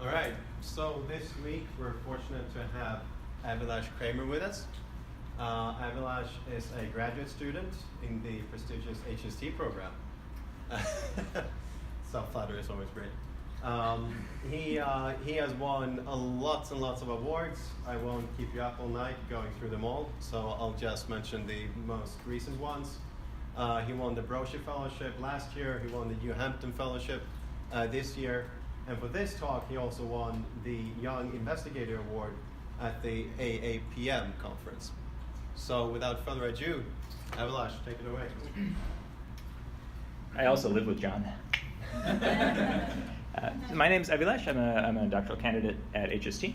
All right, so this week we're fortunate to have Avilash Cramer with us. Avilash is a graduate student in the prestigious HST program. Self-flattery is always great. He has won lots and lots of awards. I won't keep you up all night going through them all, so I'll just mention the most recent ones. He won the Brochure Fellowship last year. He won the New Hampton Fellowship this year. And for this talk, he also won the Young Investigator Award at the AAPM conference. So without further ado, Avilash, take it away. I also live with John. My name's Avilash. I'm a doctoral candidate at HST.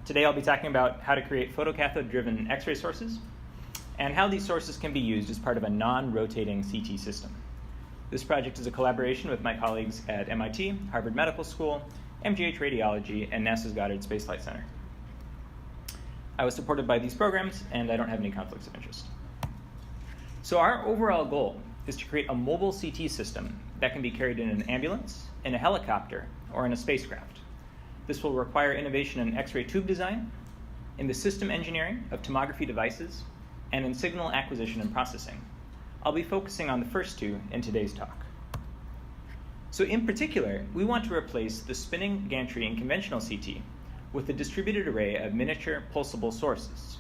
Today I'll be talking about how to create photocathode-driven X-ray sources and how these sources can be used as part of a non-rotating CT system. This project is a collaboration with my colleagues at MIT, Harvard Medical School, MGH Radiology, and NASA's Goddard Space Flight Center. I was supported by these programs, and I don't have any conflicts of interest. So our overall goal is to create a mobile CT system that can be carried in an ambulance, in a helicopter, or in a spacecraft. This will require innovation in X-ray tube design, in the system engineering of tomography devices, and in signal acquisition and processing. I'll be focusing on the first two in today's talk. So in particular, we want to replace the spinning gantry in conventional CT with a distributed array of miniature pulsable sources.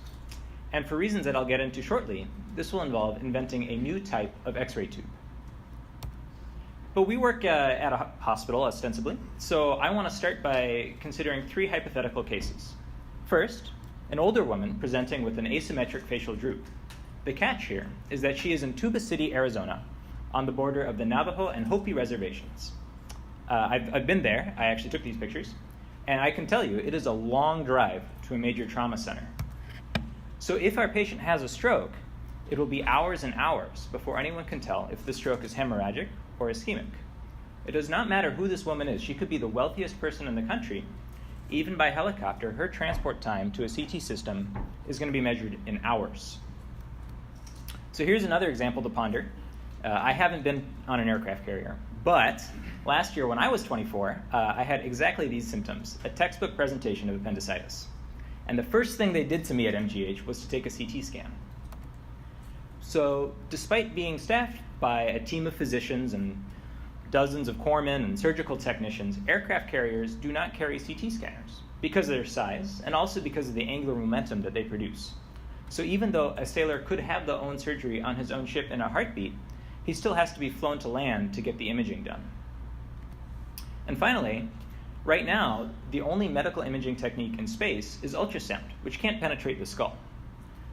And for reasons that I'll get into shortly, this will involve inventing a new type of X-ray tube. But we work at a hospital, ostensibly, so I want to start by considering three hypothetical cases. First, an older woman presenting with an asymmetric facial droop. The catch here is that she is in Tuba City, Arizona, on the border of the Navajo and Hopi reservations. I've been there. I actually took these pictures. And I can tell you, it is a long drive to a major trauma center. So if our patient has a stroke, it will be hours and hours before anyone can tell if the stroke is hemorrhagic or ischemic. It does not matter who this woman is. She could be the wealthiest person in the country. Even by helicopter, her transport time to a CT system is going to be measured in hours. So here's another example to ponder. I haven't been on an aircraft carrier, but last year when I was 24, I had exactly these symptoms, a textbook presentation of appendicitis. And the first thing they did to me at MGH was to take a CT scan. So despite being staffed by a team of physicians and dozens of corpsmen and surgical technicians, aircraft carriers do not carry CT scanners because of their size and also because of the angular momentum that they produce. So even though a sailor could have the own surgery on his own ship in a heartbeat, he still has to be flown to land to get the imaging done. And finally, right now, the only medical imaging technique in space is ultrasound, which can't penetrate the skull.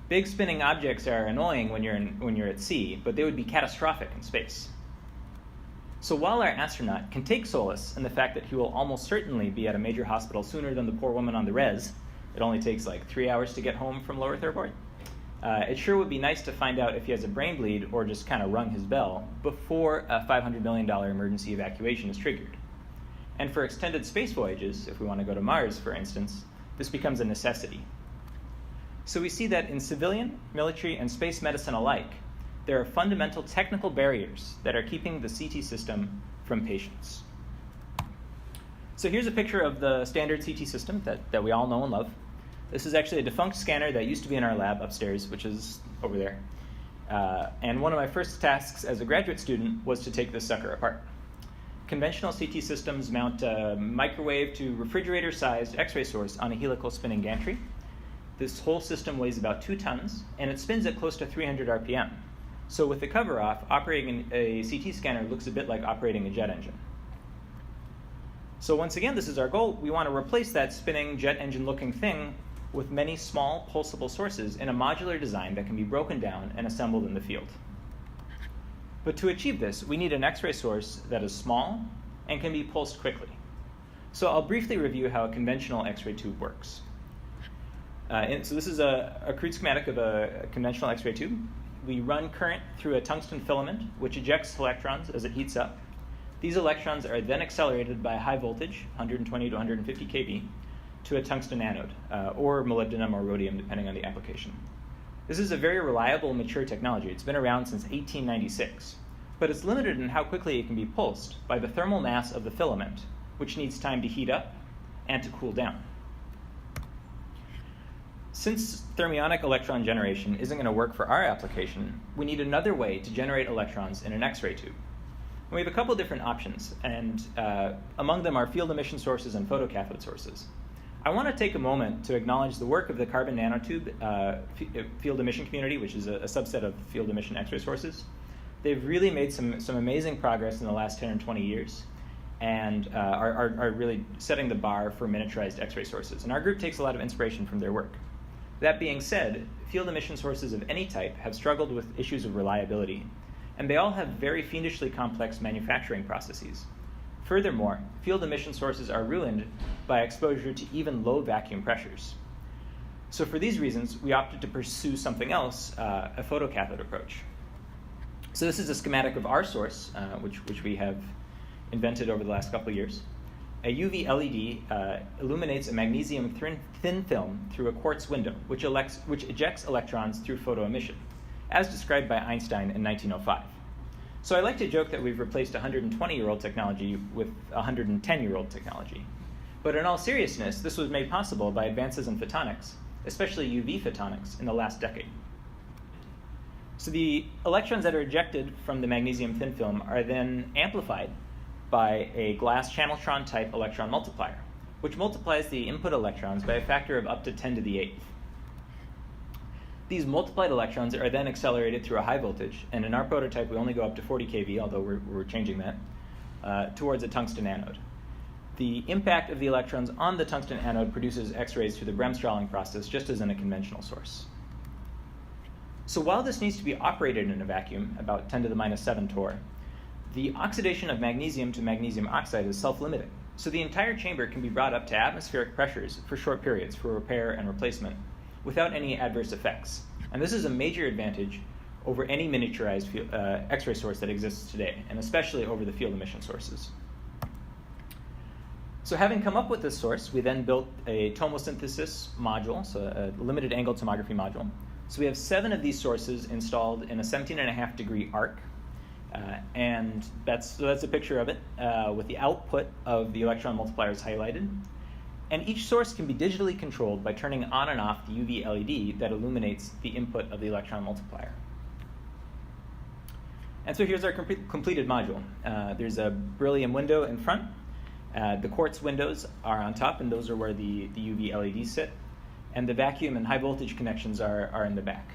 Big spinning objects are annoying when you're at sea, but they would be catastrophic in space. So while our astronaut can take solace in the fact that he will almost certainly be at a major hospital sooner than the poor woman on the res, it only takes like 3 hours to get home from low Earth airport. It sure would be nice to find out if he has a brain bleed or just kind of rung his bell before a $500 million emergency evacuation is triggered. And for extended space voyages, if we want to go to Mars, for instance, this becomes a necessity. So we see that in civilian, military, and space medicine alike, there are fundamental technical barriers that are keeping the CT system from patients. So here's a picture of the standard CT system that we all know and love. This is actually a defunct scanner that used to be in our lab upstairs, which is over there. And one of my first tasks as a graduate student was to take this sucker apart. Conventional CT systems mount a microwave to refrigerator-sized X-ray source on a helical spinning gantry. This whole system weighs about 2 tons, and it spins at close to 300 RPM. So with the cover off, operating a CT scanner looks a bit like operating a jet engine. So once again, this is our goal. We want to replace that spinning jet engine-looking thing with many small pulsable sources in a modular design that can be broken down and assembled in the field. But to achieve this, we need an X-ray source that is small and can be pulsed quickly. So I'll briefly review how a conventional X-ray tube works. So this is a crude schematic of a conventional X-ray tube. We run current through a tungsten filament, which ejects electrons as it heats up. These electrons are then accelerated by high voltage, 120 to 150 kV, to a tungsten anode, or molybdenum or rhodium, depending on the application. This is a very reliable, mature technology. It's been around since 1896, but it's limited in how quickly it can be pulsed by the thermal mass of the filament, which needs time to heat up, and to cool down. Since thermionic electron generation isn't going to work for our application, we need another way to generate electrons in an X-ray tube. And we have a couple different options, and among them are field emission sources and photocathode sources. I want to take a moment to acknowledge the work of the carbon nanotube field emission community, which is a subset of field emission X-ray sources. They've really made some amazing progress in the last 10 or 20 years, and are really setting the bar for miniaturized X-ray sources. And our group takes a lot of inspiration from their work. That being said, field emission sources of any type have struggled with issues of reliability, and they all have very fiendishly complex manufacturing processes. Furthermore, field emission sources are ruined by exposure to even low vacuum pressures. So for these reasons, we opted to pursue something else, a photocathode approach. So this is a schematic of our source, which we have invented over the last couple of years. A UV LED illuminates a magnesium thin film through a quartz window, which ejects electrons through photoemission, as described by Einstein in 1905. So I like to joke that we've replaced 120-year-old technology with 110-year-old technology. But in all seriousness, this was made possible by advances in photonics, especially UV photonics, in the last decade. So the electrons that are ejected from the magnesium thin film are then amplified by a glass channeltron type electron multiplier, which multiplies the input electrons by a factor of up to 10 to the 8th. These multiplied electrons are then accelerated through a high voltage, and in our prototype we only go up to 40 kV, although we're changing that, towards a tungsten anode. The impact of the electrons on the tungsten anode produces X-rays through the Bremsstrahlung process, just as in a conventional source. So while this needs to be operated in a vacuum, about 10 to the minus 7 torr, the oxidation of magnesium to magnesium oxide is self-limiting. So the entire chamber can be brought up to atmospheric pressures for short periods for repair and replacement without any adverse effects. And this is a major advantage over any miniaturized X-ray source that exists today, and especially over the field emission sources. So having come up with this source, we then built a tomosynthesis module, so a limited angle tomography module. So we have 7 of these sources installed in a 17.5 degree arc. And that's a picture of it with the output of the electron multipliers highlighted. And each source can be digitally controlled by turning on and off the UV LED that illuminates the input of the electron multiplier. And so here's our completed module. There's a beryllium window in front. The quartz windows are on top, and those are where the UV LEDs sit. And the vacuum and high voltage connections are in the back.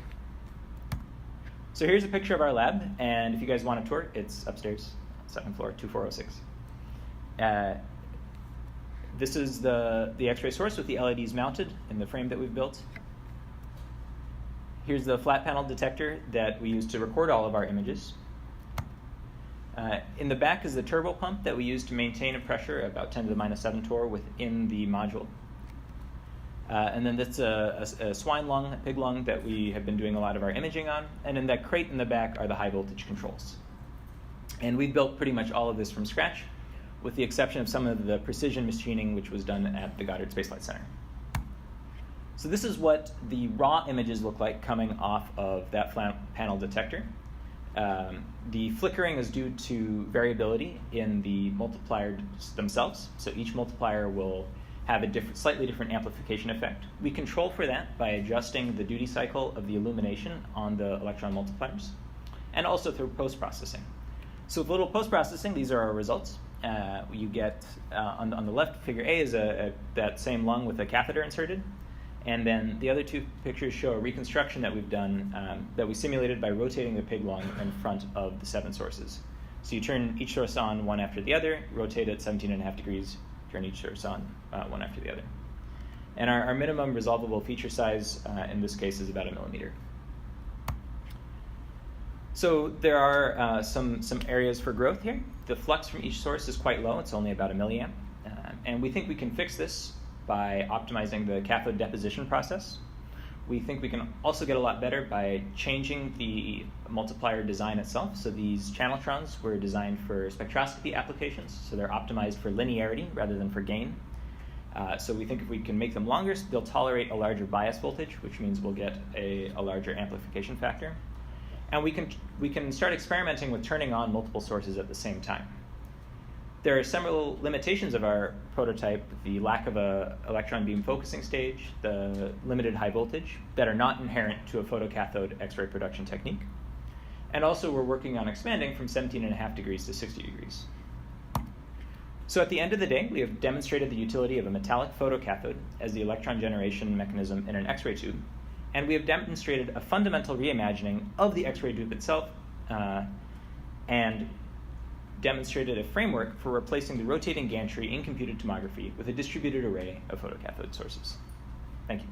So here's a picture of our lab, and if you guys want a tour, it's upstairs, 2nd floor, 2406. This is the X-ray source with the LEDs mounted in the frame that we've built. Here's the flat panel detector that we use to record all of our images. In the back is the turbo pump that we use to maintain a pressure about 10 to the minus 7 torr within the module. And then that's a swine lung, a pig lung that we have been doing a lot of our imaging on. And in that crate in the back are the high voltage controls. And we built pretty much all of this from scratch, with the exception of some of the precision machining which was done at the Goddard Space Flight Center. So this is what the raw images look like coming off of that flat panel detector. The flickering is due to variability in the multipliers themselves. So each multiplier will have a slightly different amplification effect. We control for that by adjusting the duty cycle of the illumination on the electron multipliers, and also through post-processing. So with a little post-processing, these are our results. You get, on the left, figure A is that same lung with a catheter inserted, and then the other 2 pictures show a reconstruction that we've done that we simulated by rotating the pig lung in front of the 7 sources. So you turn each source on one after the other, rotate it 17.5 degrees, turn each source on one after the other. And our minimum resolvable feature size in this case is about 1 millimeter. So there are some areas for growth here. The flux from each source is quite low. It's only about 1 milliamp. And we think we can fix this by optimizing the cathode deposition process. We think we can also get a lot better by changing the multiplier design itself. So these channeltrons were designed for spectroscopy applications, so they're optimized for linearity rather than for gain. So we think if we can make them longer, they'll tolerate a larger bias voltage, which means we'll get a larger amplification factor. And we can start experimenting with turning on multiple sources at the same time. There are several limitations of our prototype: the lack of an electron beam focusing stage, the limited high voltage, that are not inherent to a photocathode X-ray production technique. And also we're working on expanding from 17.5 degrees to 60 degrees. So at the end of the day, we have demonstrated the utility of a metallic photocathode as the electron generation mechanism in an X-ray tube, and we have demonstrated a fundamental reimagining of the X-ray tube itself and demonstrated a framework for replacing the rotating gantry in computed tomography with a distributed array of photocathode sources. Thank you.